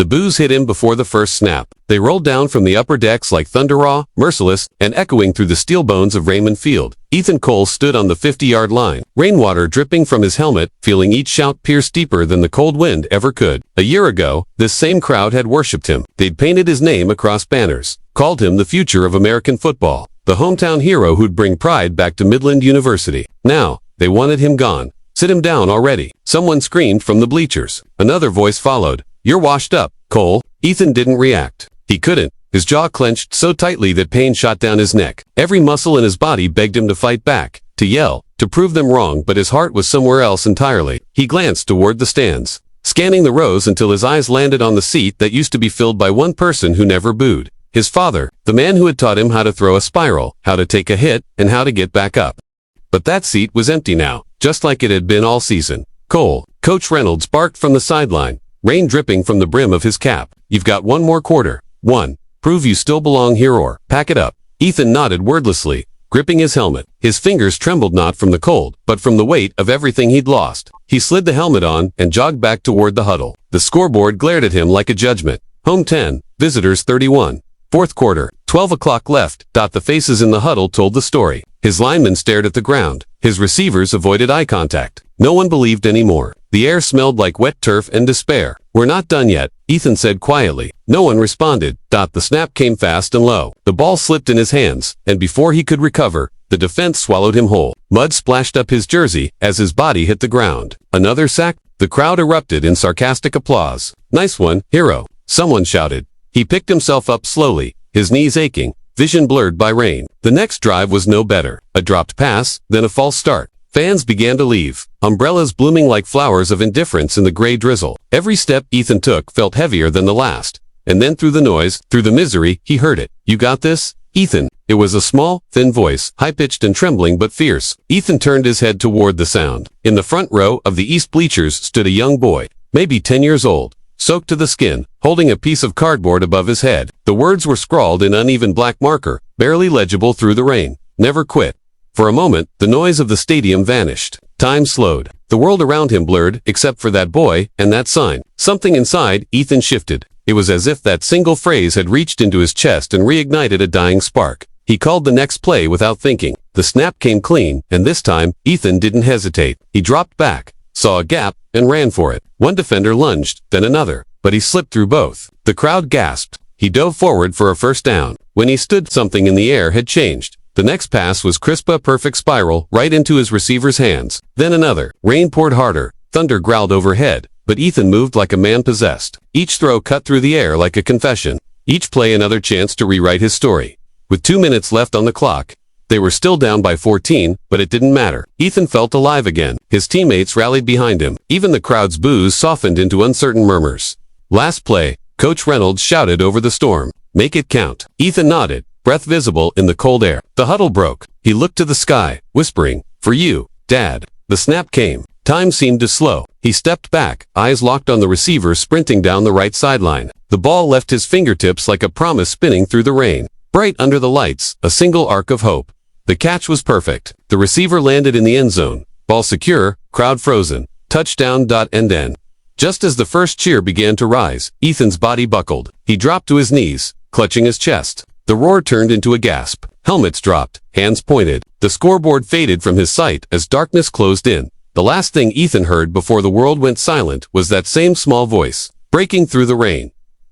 The boos hit him before the first snap. They rolled down from the upper decks like thunder raw, merciless, and echoing through the steel bones of Raymond Field. Ethan Cole stood on the 50-yard line, rainwater dripping from his helmet, feeling each shout pierce deeper than the cold wind ever could. A year ago, this same crowd had worshipped him. They'd painted his name across banners, called him the future of American football, the hometown hero who'd bring pride back to Midland University. Now, they wanted him gone. Sit him down already. Someone screamed from the bleachers. Another voice followed. You're washed up, Cole. Ethan didn't react. He couldn't. His jaw clenched so tightly that pain shot down his neck. Every muscle in his body begged him to fight back, to yell, to prove them wrong, but his heart was somewhere else entirely. He glanced toward the stands, scanning the rows until his eyes landed on the seat that used to be filled by one person who never booed. His father, the man who had taught him how to throw a spiral, how to take a hit, and how to get back up. But that seat was empty now, just like it had been all season. Cole, Coach Reynolds barked from the sideline, rain dripping from the brim of his cap. You've got one more quarter. One. Prove you still belong here or pack it up. Ethan nodded wordlessly, gripping his helmet. His fingers trembled not from the cold, but from the weight of everything he'd lost. He slid the helmet on and jogged back toward the huddle. The scoreboard glared at him like a judgment. Home 10, visitors 31. Fourth quarter, 12 o'clock left. The faces in the huddle told the story. His linemen stared at the ground. His receivers avoided eye contact. No one believed anymore. The air smelled like wet turf and despair. We're not done yet, Ethan said quietly. No one responded. The snap came fast and low. The ball slipped in his hands, and before he could recover, the defense swallowed him whole. Mud splashed up his jersey as his body hit the ground. Another sack? The crowd erupted in sarcastic applause. Nice one, hero, someone shouted. He picked himself up slowly, his knees aching, vision blurred by rain. The next drive was no better. A dropped pass, then a false start. Fans began to leave, umbrellas blooming like flowers of indifference in the gray drizzle. Every step Ethan took felt heavier than the last. And then through the noise, through the misery, he heard it. You got this, Ethan? It was a small, thin voice, high-pitched and trembling but fierce. Ethan turned his head toward the sound. In the front row of the east bleachers stood a young boy, maybe 10 years old, soaked to the skin, holding a piece of cardboard above his head. The words were scrawled in uneven black marker, barely legible through the rain. Never quit. For a moment, the noise of the stadium vanished. Time slowed. The world around him blurred, except for that boy and that sign. Something inside Ethan shifted. It was as if that single phrase had reached into his chest and reignited a dying spark. He called the next play without thinking. The snap came clean, and this time, Ethan didn't hesitate. He dropped back, saw a gap, and ran for it. One defender lunged, then another, but he slipped through both. The crowd gasped. He dove forward for a first down. When he stood, something in the air had changed. The next pass was crisp, a perfect spiral, right into his receiver's hands. Then another. Rain poured harder. Thunder growled overhead. But Ethan moved like a man possessed. Each throw cut through the air like a confession. Each play another chance to rewrite his story. With 2 minutes left on the clock, they were still down by 14, but it didn't matter. Ethan felt alive again. His teammates rallied behind him. Even the crowd's boos softened into uncertain murmurs. Last play, Coach Reynolds shouted over the storm. Make it count. Ethan nodded, breath visible in the cold air. The huddle broke. He looked to the sky, whispering, "For you, Dad." The snap came. Time seemed to slow. He stepped back, eyes locked on the receiver sprinting down the right sideline. The ball left his fingertips like a promise spinning through the rain. Bright under the lights, a single arc of hope. The catch was perfect. The receiver landed in the end zone. Ball secure, crowd frozen. Touchdown. End. Just as the first cheer began to rise, Ethan's body buckled. He dropped to his knees, clutching his chest. The roar turned into a gasp. Helmets dropped, hands pointed. The scoreboard faded from his sight as darkness closed in. The last thing Ethan heard before the world went silent was that same small voice, breaking through the rain.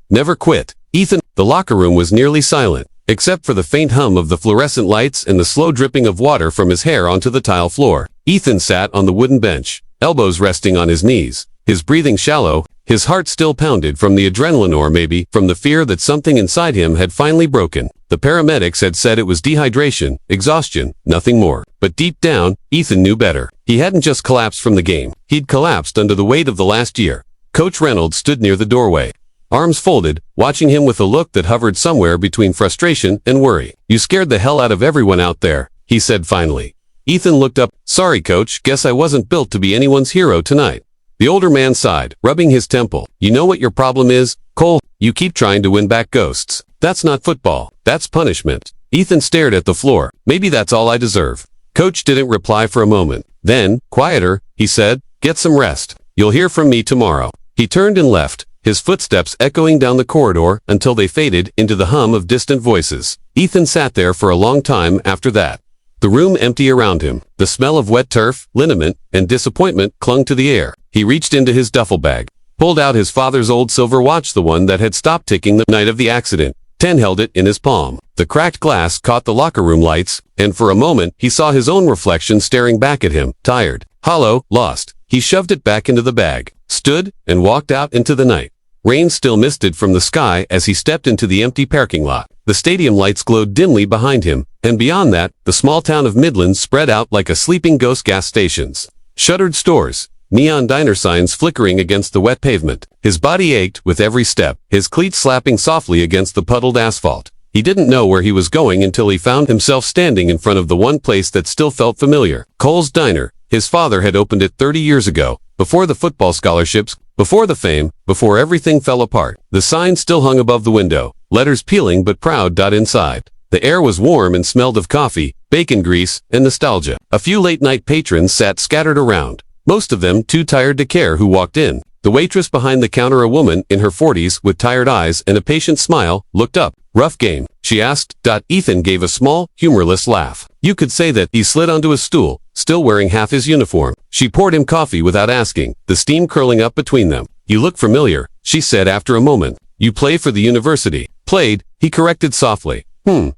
Never quit. Ethan. The locker room was nearly silent, except for the faint hum of the fluorescent lights and the slow dripping of water from his hair onto the tile floor. Ethan sat on the wooden bench, elbows resting on his knees, his breathing shallow, his heart still pounded from the adrenaline or maybe from the fear that something inside him had finally broken. The paramedics had said it was dehydration, exhaustion, nothing more. But deep down, Ethan knew better. He hadn't just collapsed from the game. He'd collapsed under the weight of the last year. Coach Reynolds stood near the doorway, arms folded, watching him with a look that hovered somewhere between frustration and worry. "You scared the hell out of everyone out there," he said finally. Ethan looked up. "Sorry, Coach, guess I wasn't built to be anyone's hero tonight." The older man sighed, rubbing his temple. "You know what your problem is, Cole? You keep trying to win back ghosts. That's not football. That's punishment." Ethan stared at the floor. "Maybe that's all I deserve." Coach didn't reply for a moment. Then, quieter, he said, "Get some rest. You'll hear from me tomorrow." He turned and left, his footsteps echoing down the corridor until they faded into the hum of distant voices. Ethan sat there for a long time after that. The room empty around him. The smell of wet turf, liniment, and disappointment clung to the air. He reached into his duffel bag, pulled out his father's old silver watch, the one that had stopped ticking the night of the accident. Ten held it in his palm. The cracked glass caught the locker room lights, and for a moment he saw his own reflection staring back at him, tired, hollow, lost. He shoved it back into the bag, stood, and walked out into the night. Rain still misted from the sky as he stepped into the empty parking lot. The stadium lights glowed dimly behind him, and beyond that, the small town of Midlands spread out like a sleeping ghost. Gas stations, shuttered stores, neon diner signs flickering against the wet pavement. His body ached with every step, his cleats slapping softly against the puddled asphalt. He didn't know where he was going until he found himself standing in front of the one place that still felt familiar. Cole's Diner. His father had opened it 30 years ago, before the football scholarships, before the fame, before everything fell apart. The sign still hung above the window, letters peeling but proud. Inside, the air was warm and smelled of coffee, bacon grease, and nostalgia. A few late-night patrons sat scattered around, most of them too tired to care who walked in. The waitress behind the counter, a woman in her 40s with tired eyes and a patient smile, looked up. "Rough game?" she asked. Ethan gave a small, humorless laugh. You could say that. He slid onto a stool, still wearing half his uniform. She poured him coffee without asking, the steam curling up between them. "You look familiar," she said after a moment. "You play for the university." "Played," he corrected softly.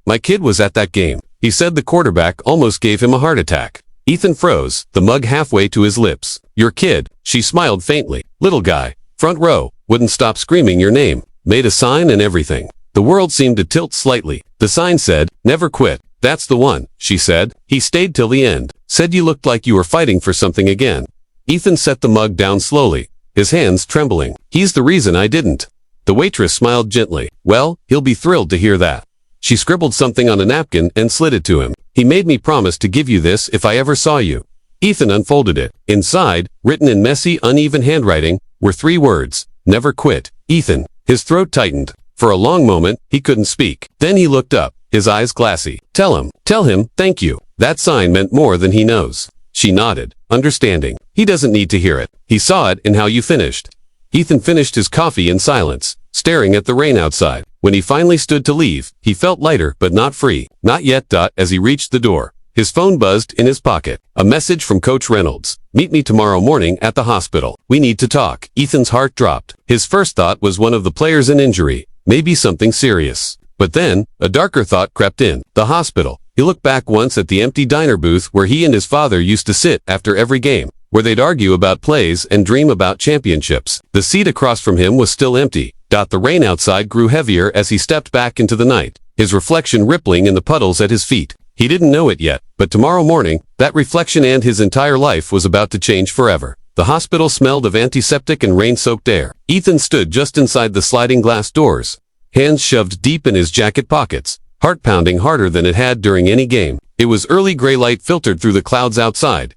My kid was at that game." He said the quarterback almost gave him a heart attack. Ethan froze, the mug halfway to his lips. "Your kid," she smiled faintly. "Little guy, front row, wouldn't stop screaming your name. Made a sign and everything." The world seemed to tilt slightly. The sign said, "Never quit." "That's the one," she said. "He stayed till the end. Said you looked like you were fighting for something again." Ethan set the mug down slowly, his hands trembling. "He's the reason I didn't." The waitress smiled gently. "Well, he'll be thrilled to hear that." She scribbled something on a napkin and slid it to him. "He made me promise to give you this if I ever saw you." Ethan unfolded it. Inside, written in messy, uneven handwriting, were 3 words. "Never quit." Ethan. His throat tightened. For a long moment, he couldn't speak. Then he looked up, his eyes glassy. Tell him, thank you. That sign meant more than he knows." She nodded, understanding. "He doesn't need to hear it. He saw it in how you finished." Ethan finished his coffee in silence, staring at the rain outside. When he finally stood to leave, he felt lighter but not free. Not yet. As he reached the door, his phone buzzed in his pocket. A message from Coach Reynolds. "Meet me tomorrow morning at the hospital. We need to talk." Ethan's heart dropped. His first thought was one of the players in injury. Maybe something serious. But then, a darker thought crept in. The hospital. He looked back once at the empty diner booth where he and his father used to sit after every game, where they'd argue about plays and dream about championships. The seat across from him was still empty. The rain outside grew heavier as he stepped back into the night, his reflection rippling in the puddles at his feet. He didn't know it yet, but tomorrow morning, that reflection and his entire life was about to change forever. The hospital smelled of antiseptic and rain-soaked air. Ethan stood just inside the sliding glass doors, hands shoved deep in his jacket pockets, heart pounding harder than it had during any game. It was early gray light filtered through the clouds outside.